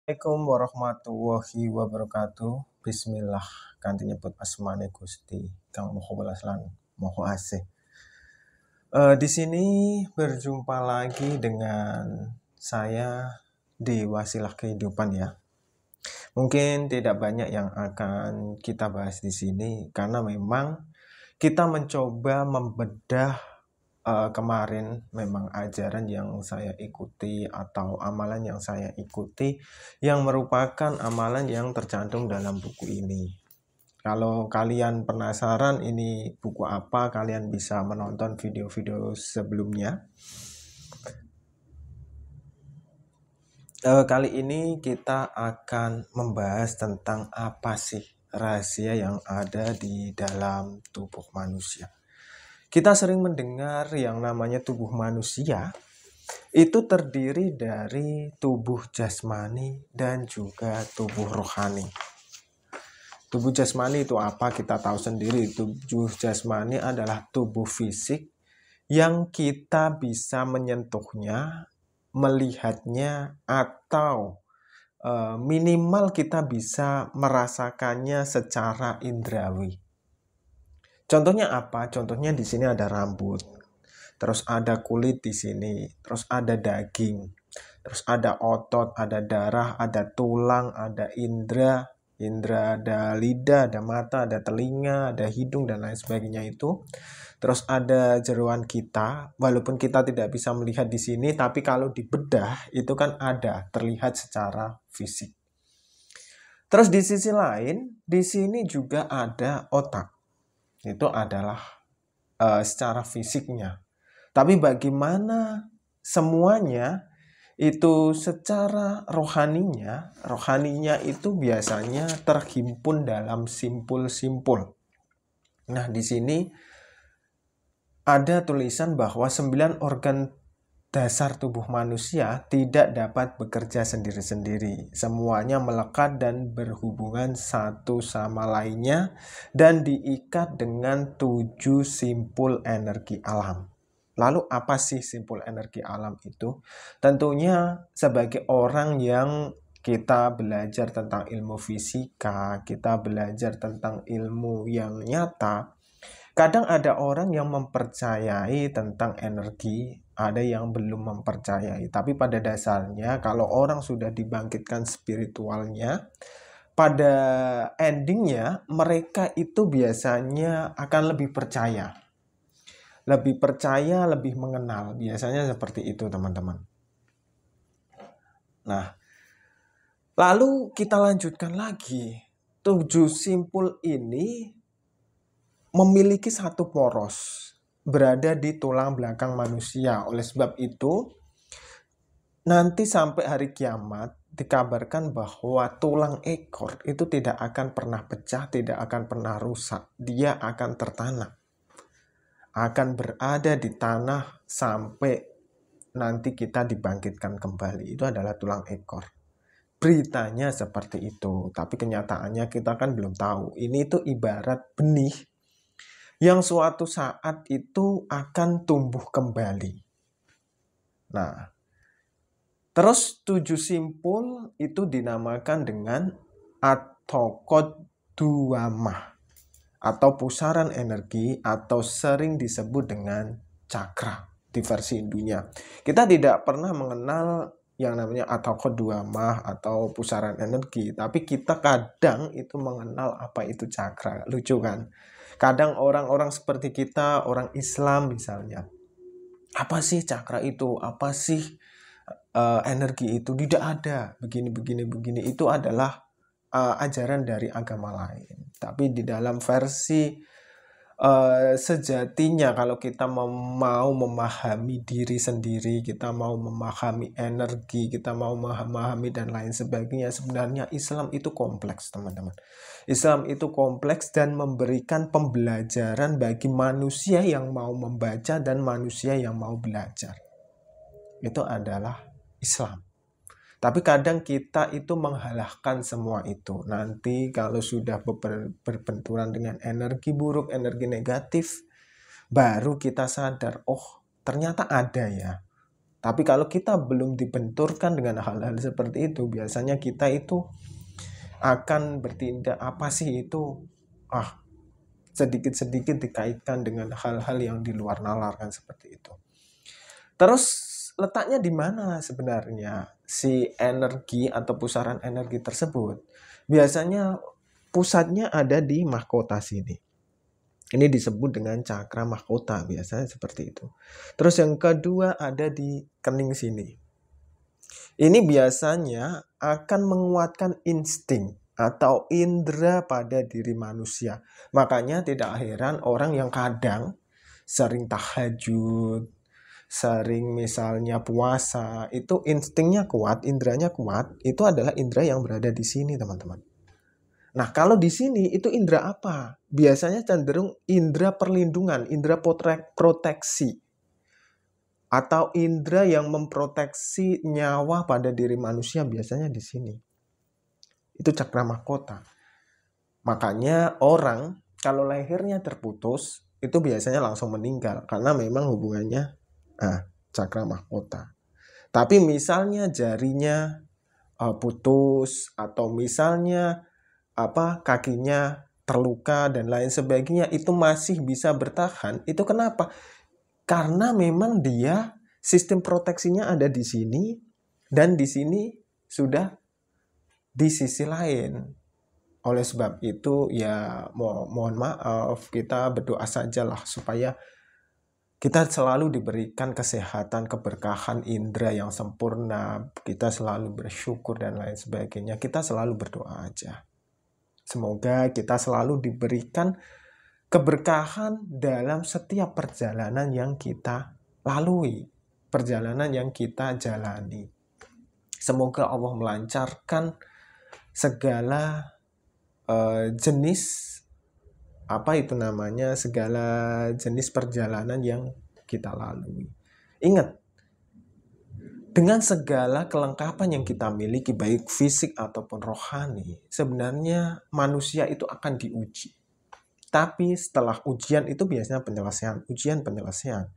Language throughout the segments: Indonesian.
Assalamualaikum warahmatullahi wabarakatuh. Bismillah, kanthi nyebut asmane Gusti kang Maha Welas lan Maha Asih. Di sini berjumpa lagi dengan saya di Wasilah Kehidupan ya. Mungkin tidak banyak yang akan kita bahas di sini karena memang kita mencoba membedah kemarin memang ajaran yang saya ikuti atau amalan yang saya ikuti yang merupakan amalan yang tercantum dalam buku ini. Kalau kalian penasaran ini buku apa, kalian bisa menonton video-video sebelumnya. Kali ini kita akan membahas tentang apa sih rahasia yang ada di dalam tubuh manusia. Kita sering mendengar yang namanya tubuh manusia itu terdiri dari tubuh jasmani dan juga tubuh rohani. Tubuh jasmani itu apa? Kita tahu sendiri, tubuh jasmani adalah tubuh fisik yang kita bisa menyentuhnya, melihatnya, atau minimal kita bisa merasakannya secara indrawi. Contohnya apa? Contohnya di sini ada rambut, terus ada kulit di sini, terus ada daging, terus ada otot, ada darah, ada tulang, ada indera, ada lidah, ada mata, ada telinga, ada hidung, dan lain sebagainya itu. Terus ada jeroan kita, walaupun kita tidak bisa melihat di sini, tapi kalau dibedah itu kan ada, terlihat secara fisik. Terus di sisi lain, di sini juga ada otak. Itu adalah secara fisiknya. Tapi bagaimana semuanya itu secara rohaninya itu biasanya terhimpun dalam simpul-simpul. Nah, di sini ada tulisan bahwa 9 organ dasar tubuh manusia tidak dapat bekerja sendiri-sendiri. Semuanya melekat dan berhubungan satu sama lainnya dan diikat dengan 7 simpul energi alam. Lalu apa sih simpul energi alam itu? Tentunya sebagai orang yang kita belajar tentang ilmu fisika, kita belajar tentang ilmu yang nyata, kadang ada orang yang mempercayai tentang energi, ada yang belum mempercayai. Tapi pada dasarnya kalau orang sudah dibangkitkan spiritualnya, pada endingnya mereka itu biasanya akan lebih percaya. Lebih percaya, lebih mengenal. Biasanya seperti itu teman-teman. Nah, lalu kita lanjutkan lagi. 7 simpul ini memiliki satu poros berada di tulang belakang manusia. Oleh sebab itu, nanti sampai hari kiamat dikabarkan bahwa tulang ekor itu tidak akan pernah pecah, tidak akan pernah rusak. Dia akan tertanam. Akan berada di tanah sampai nanti kita dibangkitkan kembali. Itu adalah tulang ekor. Beritanya seperti itu, tapi kenyataannya kita kan belum tahu. Ini itu ibarat benih yang suatu saat itu akan tumbuh kembali. Nah, terus 7 simpul itu dinamakan dengan atokot duamah atau pusaran energi atau sering disebut dengan cakra di versi Hindunya. Kita tidak pernah mengenal yang namanya atokot duamah atau pusaran energi, tapi kita kadang itu mengenal apa itu cakra. Lucu kan? Kadang orang-orang seperti kita, orang Islam misalnya, apa sih cakra itu? Apa sih energi itu? Tidak ada. Begini. Itu adalah ajaran dari agama lain. Tapi di dalam versi sejatinya kalau kita mau memahami diri sendiri, kita mau memahami energi, kita mau memahami dan lain sebagainya, sebenarnya Islam itu kompleks teman-teman. Islam itu kompleks dan memberikan pembelajaran bagi manusia yang mau membaca dan manusia yang mau belajar. Itu adalah Islam. Tapi kadang kita itu menghalahkan semua itu. Nanti kalau sudah berbenturan dengan energi buruk, energi negatif, baru kita sadar, oh ternyata ada ya. Tapi kalau kita belum dibenturkan dengan hal-hal seperti itu, biasanya kita itu akan bertindak apa sih itu, sedikit-sedikit dikaitkan dengan hal-hal yang di luar nalar kan seperti itu. Terus letaknya di mana sebenarnya si energi atau pusaran energi tersebut? Biasanya pusatnya ada di mahkota sini. Ini disebut dengan cakra mahkota, biasanya seperti itu. Terus yang kedua ada di kening sini. Ini biasanya akan menguatkan insting atau indera pada diri manusia. Makanya tidak heran orang yang kadang sering tahajud, sering misalnya puasa, itu instingnya kuat, inderanya kuat, itu adalah indera yang berada di sini, teman-teman. Nah, kalau di sini itu indera apa? Biasanya cenderung indera perlindungan, indera proteksi. Atau indera yang memproteksi nyawa pada diri manusia biasanya di sini. Itu cakra mahkota. Makanya orang kalau lehernya terputus, itu biasanya langsung meninggal. Karena memang hubungannya cakra mahkota. Tapi misalnya jarinya putus, atau misalnya kakinya terluka dan lain sebagainya, itu masih bisa bertahan. Itu kenapa? Karena memang dia sistem proteksinya ada di sini, dan di sini sudah di sisi lain. Oleh sebab itu ya mohon maaf, kita berdoa sajalah supaya kita selalu diberikan kesehatan, keberkahan indera yang sempurna, kita selalu bersyukur dan lain sebagainya. Kita selalu berdoa aja. Semoga kita selalu diberikan keberkahan dalam setiap perjalanan yang kita lalui, perjalanan yang kita jalani. Semoga Allah melancarkan segala jenis segala jenis perjalanan yang kita lalui. Ingat, dengan segala kelengkapan yang kita miliki, baik fisik ataupun rohani, sebenarnya manusia itu akan diuji. Tapi setelah ujian itu biasanya penyelesaian, ujian-penyelesaian.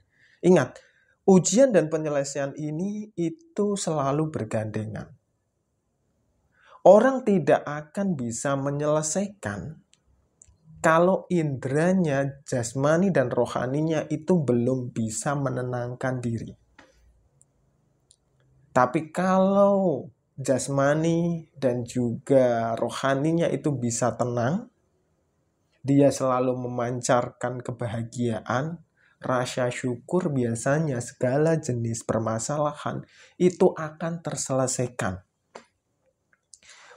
Ingat, ujian dan penyelesaian ini itu selalu bergandengan. Orang tidak akan bisa menyelesaikan kalau inderanya, jasmani dan rohaninya itu belum bisa menenangkan diri. Tapi kalau jasmani dan juga rohaninya itu bisa tenang, dia selalu memancarkan kebahagiaan, rasa syukur, biasanya segala jenis permasalahan itu akan terselesaikan.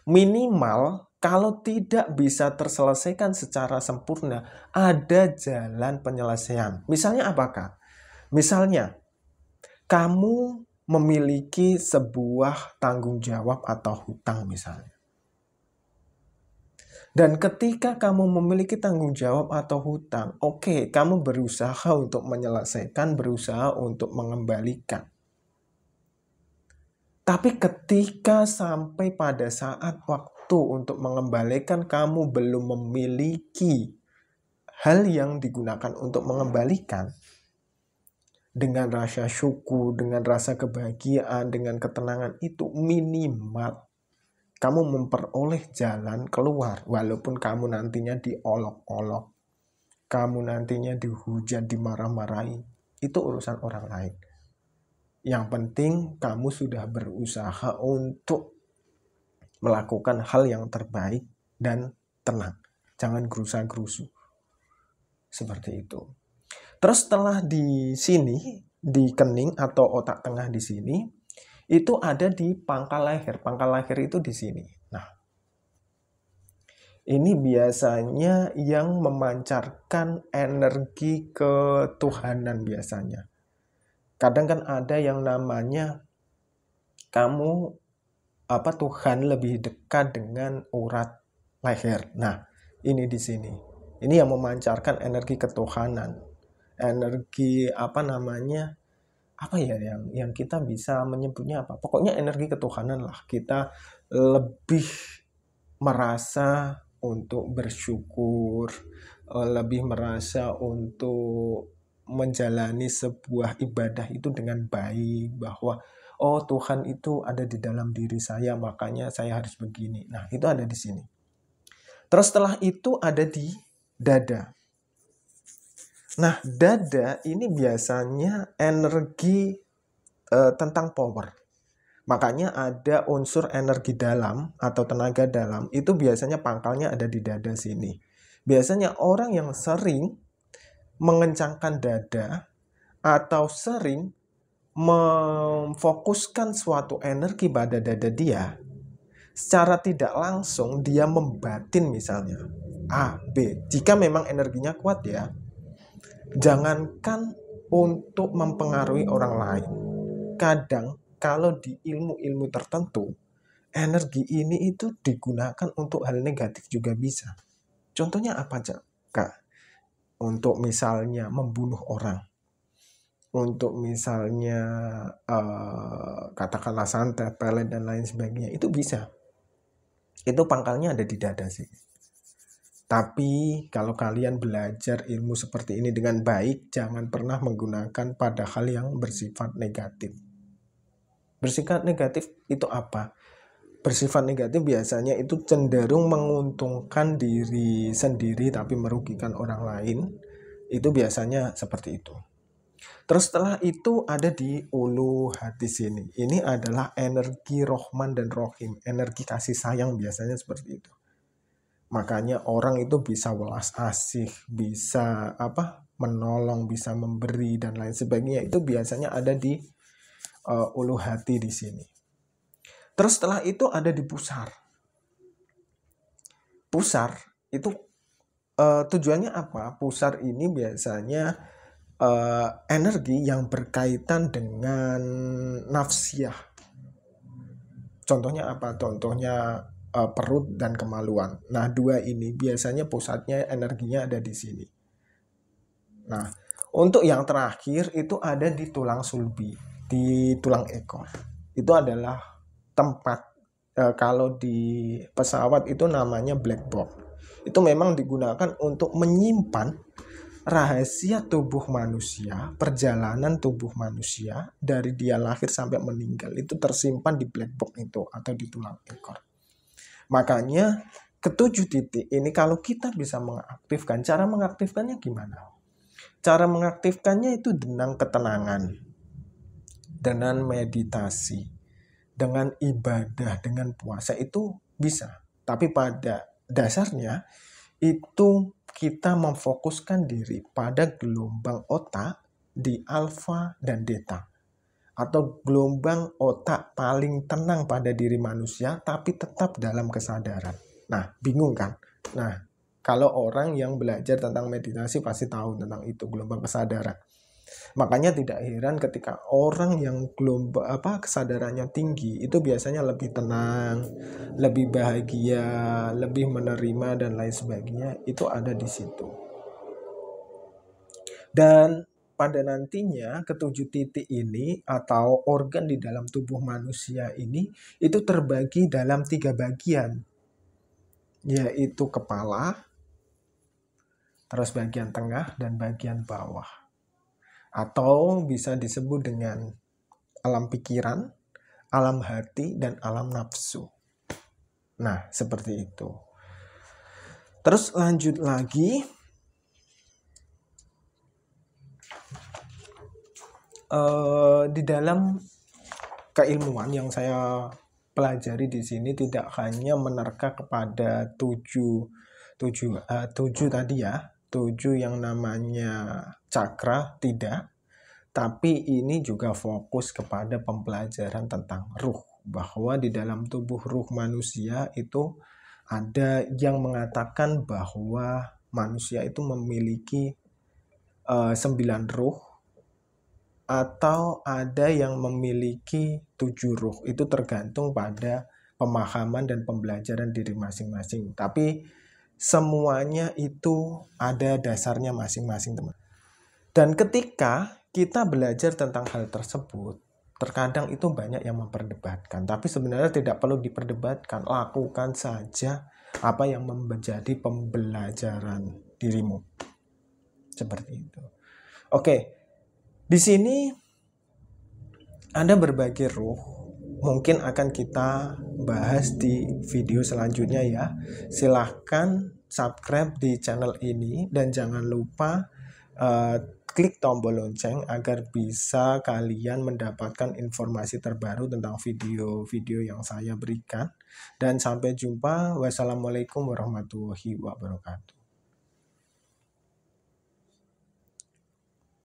Minimal kalau tidak bisa terselesaikan secara sempurna, ada jalan penyelesaian. Misalnya apakah? Misalnya, kamu memiliki sebuah tanggung jawab atau hutang misalnya. Dan ketika kamu memiliki tanggung jawab atau hutang, oke, kamu berusaha untuk menyelesaikan, berusaha untuk mengembalikan. Tapi ketika sampai pada saat waktu untuk mengembalikan, kamu belum memiliki hal yang digunakan untuk mengembalikan, dengan rasa syukur, dengan rasa kebahagiaan, dengan ketenangan itu, minimal kamu memperoleh jalan keluar. Walaupun kamu nantinya diolok-olok, kamu nantinya dihujat, dimarah-marahi, itu urusan orang lain. Yang penting kamu sudah berusaha untuk melakukan hal yang terbaik dan tenang. Jangan gerusa-gerusu. Seperti itu. Terus setelah di sini, di kening atau otak tengah di sini, itu ada di pangkal leher. Pangkal leher itu di sini. Nah, ini biasanya yang memancarkan energi ketuhanan biasanya. Kadang kan ada yang namanya Tuhan lebih dekat dengan urat leher. Nah, ini di sini. Ini yang memancarkan energi ketuhanan. Energi yang kita bisa menyebutnya apa? Pokoknya energi ketuhanan lah. Kita lebih merasa untuk bersyukur, lebih merasa untuk menjalani sebuah ibadah itu dengan baik, bahwa oh Tuhan itu ada di dalam diri saya, makanya saya harus begini. Nah, itu ada di sini. Terus setelah itu ada di dada. Nah, dada ini biasanya energi tentang power. Makanya ada unsur energi dalam atau tenaga dalam, itu biasanya pangkalnya ada di dada sini. Biasanya orang yang sering mengencangkan dada atau sering memfokuskan suatu energi pada dada dia, secara tidak langsung dia membatin misalnya A, B. Jika memang energinya kuat ya, jangankan untuk mempengaruhi orang lain. Kadang kalau di ilmu-ilmu tertentu, energi ini itu digunakan untuk hal negatif juga bisa. Contohnya apa, Kak? Untuk misalnya membunuh orang. Untuk misalnya katakanlah santet, pelet, dan lain sebagainya. Itu bisa. Itu pangkalnya ada di dada sih. Tapi kalau kalian belajar ilmu seperti ini dengan baik, jangan pernah menggunakan pada hal yang bersifat negatif. Bersifat negatif itu apa? Bersifat negatif biasanya itu cenderung menguntungkan diri sendiri tapi merugikan orang lain. Itu biasanya seperti itu. Terus setelah itu ada di ulu hati sini. Ini adalah energi Rohman dan Rohim. Energi kasih sayang biasanya seperti itu. Makanya orang itu bisa welas asih, bisa menolong, bisa memberi dan lain sebagainya. Itu biasanya ada di ulu hati di sini. Terus setelah itu ada di pusar. Pusar itu tujuannya apa? Pusar ini biasanya energi yang berkaitan dengan nafsiyah. Contohnya apa? Contohnya perut dan kemaluan. Nah, dua ini biasanya pusatnya energinya ada di sini. Nah, untuk yang terakhir itu ada di tulang sulbi, di tulang ekor. Itu adalah tempat kalau di pesawat itu namanya black box. Itu memang digunakan untuk menyimpan rahasia tubuh manusia, perjalanan tubuh manusia dari dia lahir sampai meninggal. Itu tersimpan di black box itu atau di tulang ekor. Makanya ketujuh titik ini kalau kita bisa mengaktifkan, cara mengaktifkannya gimana? Cara mengaktifkannya itu dengan ketenangan, dengan meditasi, dengan ibadah, dengan puasa itu bisa. Tapi pada dasarnya itu kita memfokuskan diri pada gelombang otak di alfa dan theta. Atau gelombang otak paling tenang pada diri manusia tapi tetap dalam kesadaran. Nah, bingung kan? Nah, kalau orang yang belajar tentang meditasi pasti tahu tentang itu, gelombang kesadaran. Makanya tidak heran ketika orang yang kesadarannya tinggi itu biasanya lebih tenang, lebih bahagia, lebih menerima dan lain sebagainya. Itu ada di situ. Dan pada nantinya ketujuh titik ini atau organ di dalam tubuh manusia ini itu terbagi dalam 3 bagian, yaitu kepala, terus bagian tengah dan bagian bawah, atau bisa disebut dengan alam pikiran, alam hati, dan alam nafsu. Nah, seperti itu. Terus lanjut lagi. Di dalam keilmuan yang saya pelajari di sini tidak hanya menerka kepada tujuh tadi ya, 7 yang namanya cakra, tidak. Tapi ini juga fokus kepada pembelajaran tentang ruh, bahwa di dalam tubuh ruh manusia itu ada yang mengatakan bahwa manusia itu memiliki 9 ruh, atau ada yang memiliki 7 ruh. Itu tergantung pada pemahaman dan pembelajaran diri masing-masing. Tapi semuanya itu ada dasarnya masing-masing, teman. Dan ketika kita belajar tentang hal tersebut, terkadang itu banyak yang memperdebatkan. Tapi sebenarnya tidak perlu diperdebatkan. Lakukan saja apa yang menjadi pembelajaran dirimu. Seperti itu. Oke, di sini ada berbagai ruh, mungkin akan kita bahas di video selanjutnya ya. Silahkan subscribe di channel ini dan jangan lupa klik tombol lonceng agar bisa kalian mendapatkan informasi terbaru tentang video-video yang saya berikan. Dan sampai jumpa. Wassalamualaikum warahmatullahi wabarakatuh.